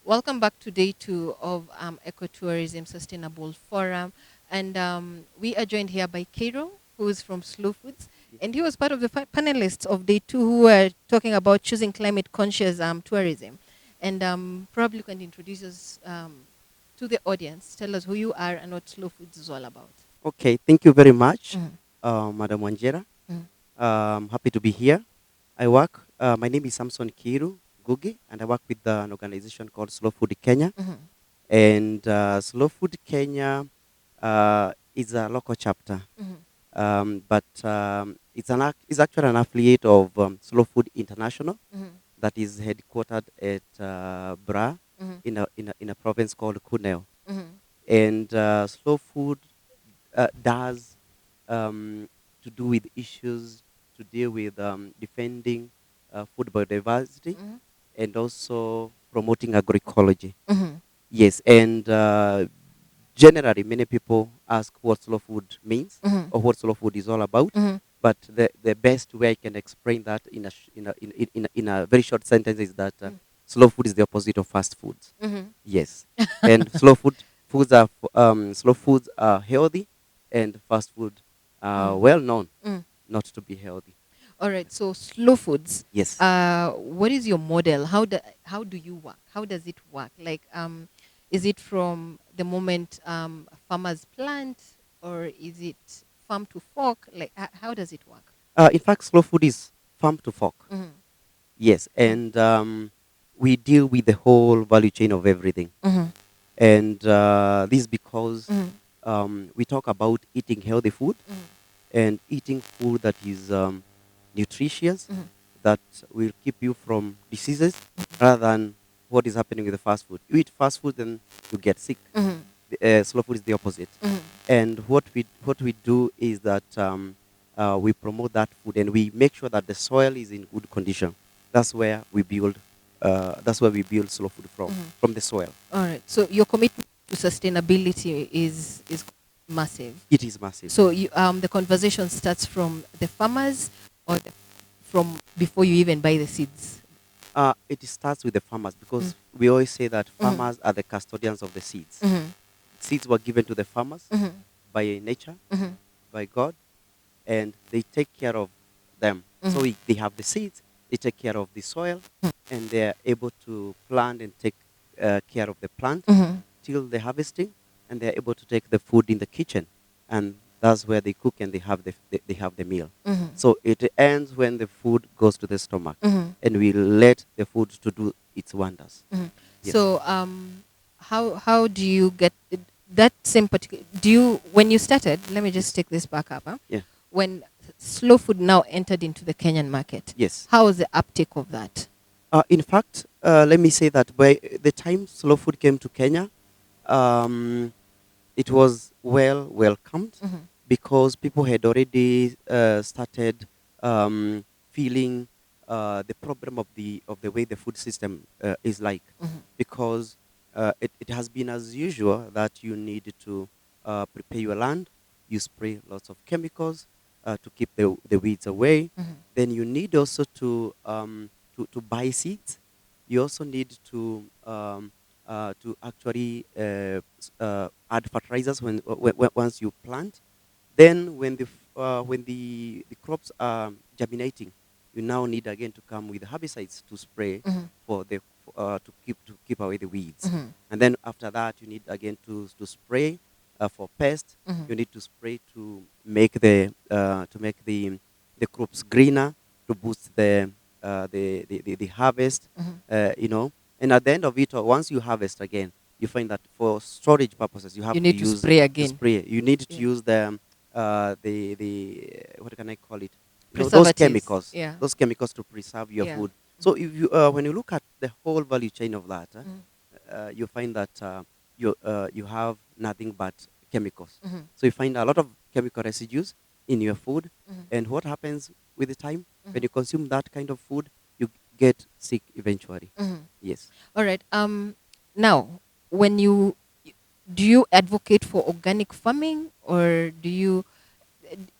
Welcome back to day two of Ecotourism Sustainable Forum. And we are joined here by Cairo, who is from Slow Foods. And he was part of the panelists of day two who were talking about choosing climate conscious tourism. And probably you can introduce us to the audience. Tell us who you are and what Slow Foods is all about. Okay, thank you very much, Mm, Madam Wanjera. mm, Happy to be here. My name is Samson Kiru Gugi, and I work with an organization called Slow Food Kenya. mhm, And Slow Food Kenya is a local chapter, mhm, but it's actually an affiliate of Slow Food International mhm, that is headquartered at Bra mhm, in a province called Kuneo. mhm, And Slow Food does to do with issues to deal with defending food biodiversity mhm, and also promoting agroecology. mhm, Yes, and generally, many people ask what slow food means mhm, or what slow food is all about. mhm, But the best way I can explain that in a very short sentence is that slow food is the opposite of fast food. mhm, Yes, and slow foods are healthy, and fast food are mhm, well known mhm. not to be healthy. All right. So slow foods. Yes. What is your model? How do you work? How does it work? Like, is it from the moment farmers plant, or is it farm to fork? Like, how does it work? In fact, slow food is farm to fork. Mm-hmm. Yes, and we deal with the whole value chain of everything. Mm-hmm. And this because Mm-hmm. we talk about eating healthy food Mm-hmm. and eating food that is nutritious, Mm-hmm. that will keep you from diseases rather than what is happening with the fast food. You eat fast food, then you get sick. Mm-hmm. Slow food is the opposite. Mm-hmm. And what we do is that we promote that food and we make sure that the soil is in good condition. That's where we build. That's where we build slow food Mm-hmm. from the soil. All right. So your commitment to sustainability is massive. It is massive. So the conversation starts from the farmers, or from before you even buy the seeds. It starts with the farmers Mm. because we always say that Mhm. farmers are the custodians of the seeds. Mhm. Seeds were given to the farmers Mhm. by nature, Mhm. by God, and they take care of them. So Mhm. they have the seeds, they take care of the soil, and they are able to plant and take care of the plant Mhm. till the harvesting, and they are able to take the food in the kitchen, and that's where they cook and they have the meal. Mhm. So it ends when the food goes to the stomach, Mhm. and we let the food to do its wonders. Mhm. Yes. So how do you get that same particular? Do you, when you started? Let me just Yes. take this back up. Huh? Yeah. When slow food now entered into the Kenyan market, Yes. how was the uptake of that? In fact, let me say that by the time slow food came to Kenya, um, it was well welcomed Mhm. because people had already started feeling the problem of the way the food system is like, Mhm. because it has been as usual that you need to prepare your land, you spray lots of chemicals to keep the weeds away. Mhm. Then you need also to buy seeds. You also need to actually add fertilizers when once you plant. Then when the crops are germinating, you now need again to come with herbicides to spray Mhm. for the to keep away the weeds. Mhm. And then after that, you need again to spray for pests. Mhm. You need to spray to make the crops greener, to boost the harvest. Mhm. You know, and at the end of it, once you harvest again, you find that for storage purposes, you have You to need to use spray the again. spray. You need to Yeah. use the what can I call it? Those Preservatives. chemicals, Yeah. to preserve your Yeah. food. So if you when you look at the whole value chain of that, Mhm. you find that you have nothing but chemicals. Mhm. So you find a lot of chemical residues in your food, Mhm. and what happens with the time when Mhm. you consume that kind of food, you get sick eventually. Mhm. Yes. All right. Now, when you do you advocate for organic farming, or do you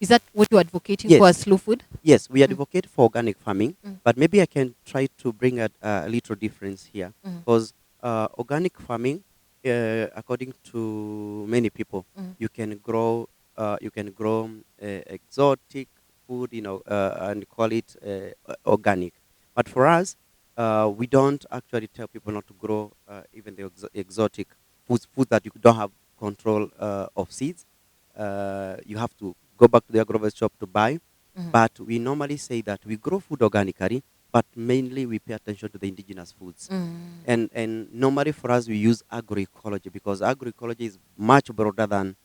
is that what you're advocating for as Yes. slow food? Yes, we Mm, advocate for organic farming, mm, but maybe I can try to bring a little difference here, mm, because organic farming, according to many people, Mm. you can grow exotic food, and call it organic. But for us, we don't actually tell people not to grow even the exotic food that you don't have control of seeds. You have to go back to the agrovet shop to buy. Mm. But we normally say that we grow food organically, but mainly we pay attention to the indigenous foods. Mm. And normally for us we use agroecology, because agroecology is much broader than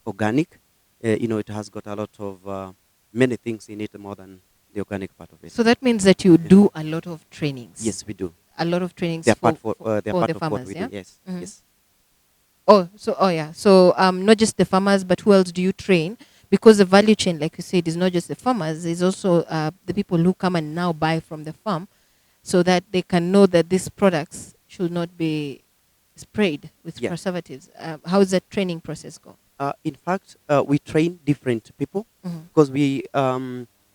organic. It has got a lot of many things in it more than the organic part of it. So that means that you Yeah. do a lot of trainings, Yes, we do. a lot of trainings They're for part for for, they're for part the of what farmers, we yeah. do. Yes, Mhm. yes. Oh yeah. So not just the farmers, but who else do you train? Because the value chain, like you said, is not just the farmers; it's also the people who come and now buy from the farm, so that they can know that these products should not be sprayed with Yeah. preservatives. How does that training process go? In fact, we train different people, Mm-hmm. because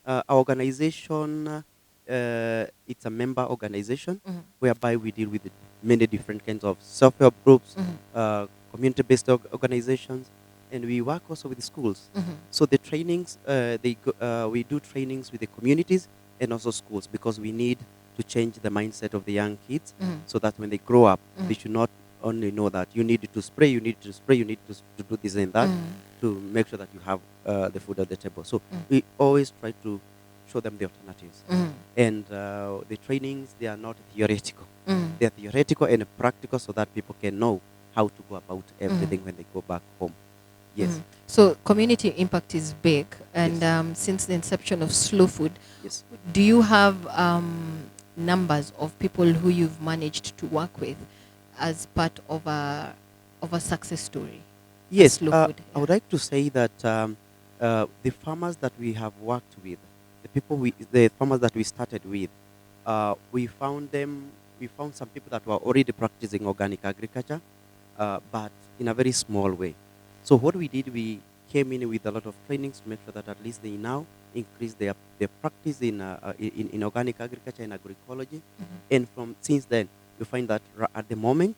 our organization, it's a member organization Mm-hmm. whereby we deal with many different kinds of self-help groups, Mm-hmm. community-based organizations, and we work also with schools. Mm-hmm. So the trainings, we do trainings with the communities and also schools, because we need to change the mindset of the young kids, Mm-hmm. so that when they grow up, Mm-hmm. they should not only know that you need to spray, you need to spray, you need to do this and that Mm-hmm. to make sure that you have the food at the table. So Mm-hmm. we always try to show them the alternatives. Mm-hmm. And the trainings, they are not theoretical. Mm-hmm. They are theoretical and practical, so that people can know how to go about Mm-hmm. everything when they go back home. Yes, Mm. So community impact is big, and yes, since the inception of Slow Food, yes. do you have numbers of people who you've managed to work with as part of a success story at Yes, Slow Food? I Yeah. would like to say that the farmers that we have worked with, the farmers that we started with, we found some people that were already practicing organic agriculture, but in a very small way. So what we did, we came in with a lot of trainings to make sure that at least they now increase their practice in organic agriculture and agroecology. Mhm. And from since then, you find that at the moment,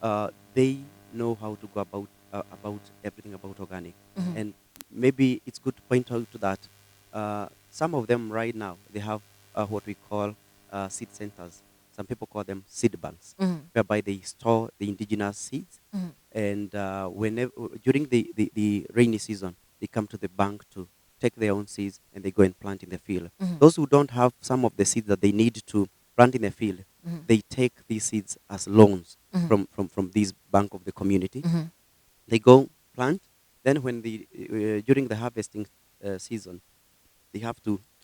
Mhm. they know how to go about everything about organic. Mhm. And maybe it's good to point out that some of them right now, they have what we call seed centers. Some people call them seed banks, Mhm. whereby they store the indigenous seeds. Mhm. And whenever during the rainy season, they come to the bank to take their own seeds, and they go and plant in the field. Mhm. Those who don't have some of the seeds that they need to plant in the field, Mhm. they take these seeds as loans Mhm. from this bank of the community. Mhm. They go plant. Then when during the harvesting season, they have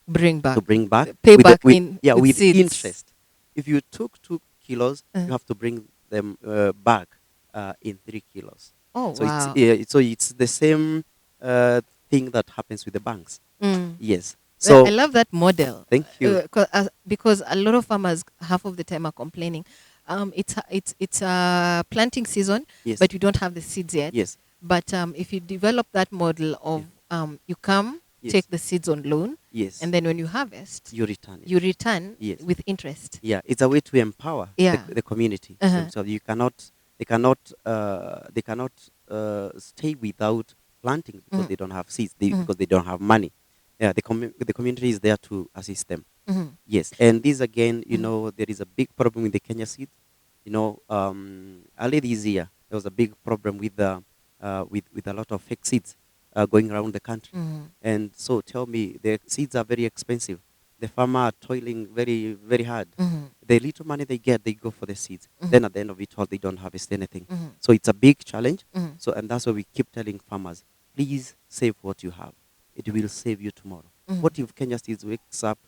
Bring to back, bring back pay with back in with with seeds. interest. If you took 2 kilos, Uh, you have to bring them back in 3 kilos. oh So it's wow. it's the same thing that happens with the banks. Mm. Yes. I So love that model, thank you. because a lot of farmers half of the time are complaining. It's planting season, Yes. but you don't have the seeds yet. Yes. But if you develop that model Yeah. of you come, take Yes. the seeds on loan, and Yes. then when you harvest, You return it. you return Yes. with interest. Yeah, it's a way to empower Yeah. the community. Uh-huh. So they cannot stay without planting, because Mm. they don't have seeds, Mm. because they don't have money. Yeah, the community is there to assist them. Mm. Yes, and this again, Mm. there is a big problem with the Kenya seed. Early this year there was a big problem with a lot of fake seeds going around the country. Mm. And so tell me, the seeds are very expensive. The farmer are toiling very, very hard. Mm. The little money they get, they go for the seeds. Mm. Then at the end of it all, they don't harvest anything. Mm. So it's a big challenge. Mm. So, and that's why we keep telling farmers, please save what you have. It will save you tomorrow. Mm. What if Kenya Seeds wakes up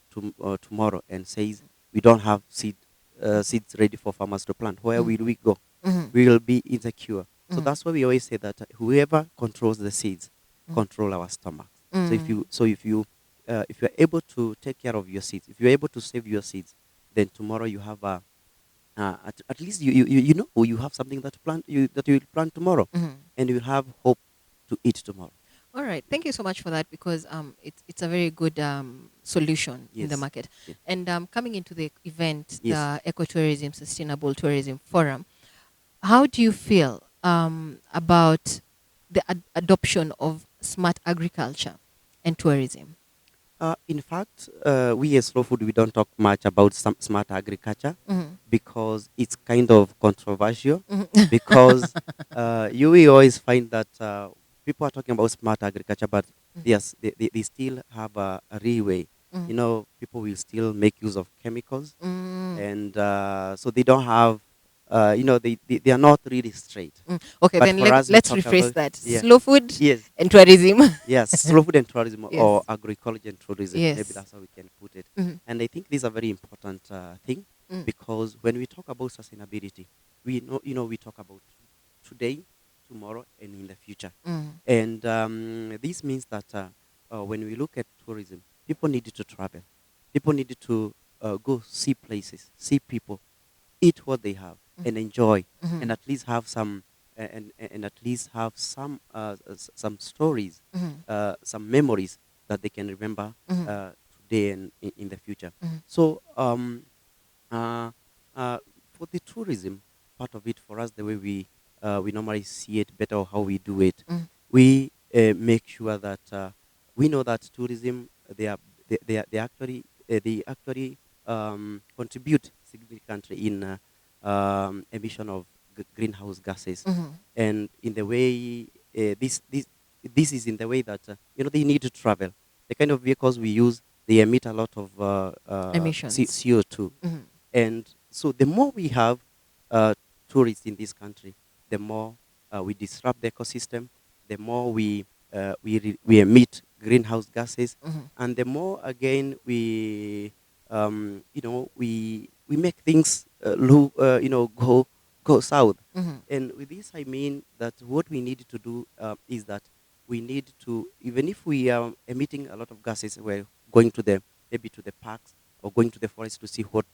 tomorrow and says we don't have seeds ready for farmers to plant? Where Mm. will we go? Mm. We will be insecure. So Mm. that's why we always say that whoever controls the seeds Mm. control our stomachs. So Mm. if you're able to take care of your seeds, if you're able to save your seeds, then tomorrow you have at least you know you have something that you will plant tomorrow, Mm. and you have hope to eat tomorrow. All right. Thank you so much for that, because it's a very good solution in the Yes. market. Yeah. And coming into the event, Yes. the Ecotourism Sustainable Tourism Forum, how do you feel about the adoption of smart agriculture and tourism? In fact, we as Slow Food, we don't talk much about some smart agriculture Mm-hmm. because it's kind of controversial. Mm-hmm. Because you will always find that people are talking about smart agriculture, but yes, they still have a real way. Mm-hmm. You know, people will still make use of chemicals, Mm. and so they don't have, they are not really straight. Mm. Okay, But then for us, we let's talk rephrase about, that. yeah, Slow food yes, and tourism. yes, slow food and tourism, or Yes. agroecology and tourism. Maybe Yes. that's how we can put it. Mm-hmm. And I think this is a very important thing, Mm. because when we talk about sustainability, we talk about today, tomorrow, and in the future. Mm. And this means that when we look at tourism, people need to travel. People need to go see places, see people, eat what they have, and enjoy, and Mm-hmm. at least have some, and at least have some stories, Mm-hmm. some memories that they can remember Mm-hmm. today and in the future. Mm-hmm. So uh, for the tourism part of it, for us, the way we normally see it better, or how we do it, Mm-hmm. we make sure that we know that tourism, they actually contribute significantly in emission of greenhouse gases, Mm-hmm. and in the way this is in the way that they need to travel. The kind of vehicles we use, they emit a lot of Emissions. CO2, Mm-hmm. and so the more we have uh, tourists in this country, the more we disrupt the ecosystem, the more we emit greenhouse gases, Mm-hmm. and the more again we make things go south. Mm-hmm. And with this, I mean that what we need to do is that we need to, even if we are emitting a lot of gases, we're going to the maybe to the parks or going to the forest to see what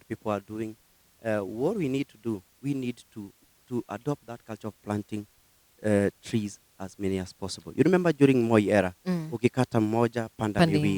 people are doing. What we need to do, we need to adopt that culture of planting trees as many as possible. You remember during Moi era, Mm. ukikata moja panda Funding. miwili.